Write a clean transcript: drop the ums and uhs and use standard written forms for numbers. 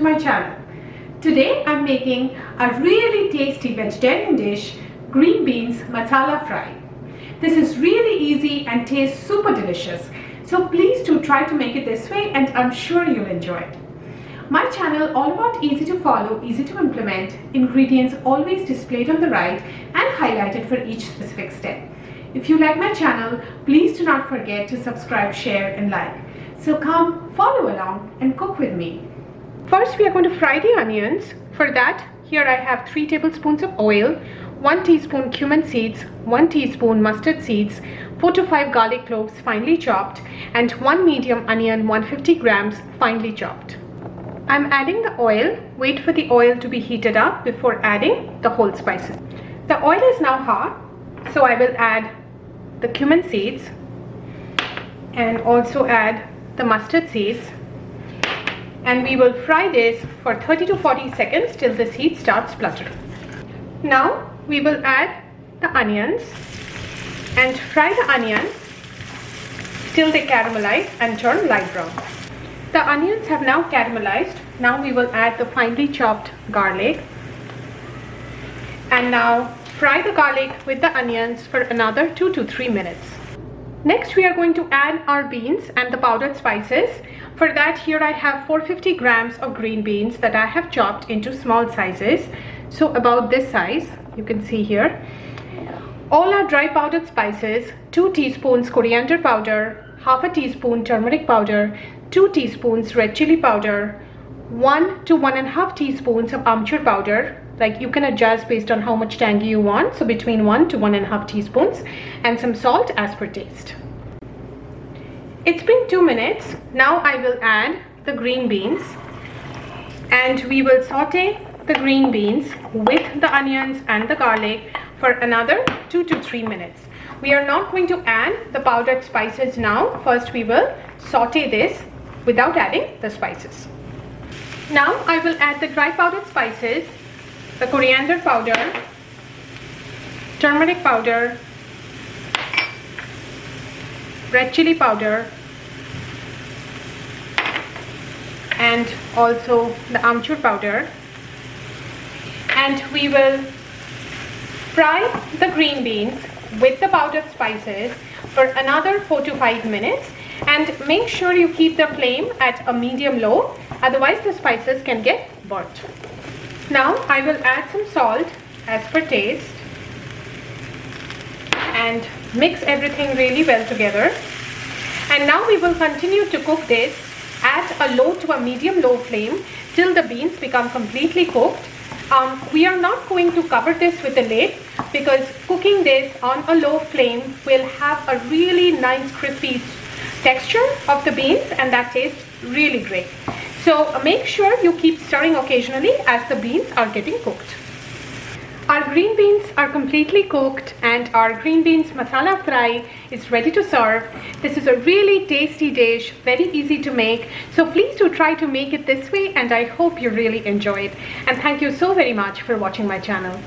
my channel. Today I'm making a really tasty vegetarian dish, green beans masala fry. This is really easy and tastes super delicious. So please do try to make it this way and I'm sure you'll enjoy it. My channel all about easy to follow, easy to implement, ingredients always displayed on the right and highlighted for each specific step. If you like my channel, please do not forget to subscribe, share and like. So come follow along and cook with me. First we are going to fry the onions. For that, here I have 3 tablespoons of oil, 1 teaspoon cumin seeds, 1 teaspoon mustard seeds, 4 to 5 garlic cloves finely chopped, and 1 medium onion 150 grams finely chopped. I'm adding the oil. Wait for the oil to be heated up before adding the whole spices. The oil is now hot, so I will add the cumin seeds and also add the mustard seeds. And we will fry this for 30 to 40 seconds till this heat starts spluttering. Now we will add the onions and fry the onions till they caramelize and turn light brown. The onions have now caramelized. Now we will add the finely chopped garlic. And now fry the garlic with the onions for another 2 to 3 minutes. Next we are going to add our beans and the powdered spices. For that, here I have 450 grams of green beans that I have chopped into small sizes. So about this size, you can see here. All our dry powdered spices, 2 teaspoons coriander powder, half a teaspoon turmeric powder, 2 teaspoons red chili powder, 1 to 1.5 teaspoons of amchur powder. Like you can adjust based on how much tangy you want. So between 1 to 1.5 teaspoons, and some salt as per taste. It's been 2 minutes. Now I will add the green beans and we will saute the green beans with the onions and the garlic for another 2 to 3 minutes. We are not going to add the powdered spices now. First we will saute this without adding the spices. Now I will add the dry powdered spices, the coriander powder, turmeric powder, red chili powder, and also the amchur powder, and we will fry the green beans with the powdered spices for another 4 to 5 minutes, and make sure you keep the flame at a medium low, otherwise the spices can get burnt. Now I will add some salt as per taste and mix everything really well together. And now we will continue to cook this at a low to a medium low flame till the beans become completely cooked. We are not going to cover this with a lid because cooking this on a low flame will have a really nice crispy texture of the beans and that tastes really great. So make sure you keep stirring occasionally as the beans are getting cooked. Our green beans are completely cooked and our green beans masala fry is ready to serve. This is a really tasty dish, very easy to make. So please do try to make it this way and I hope you really enjoy it. And thank you so very much for watching my channel.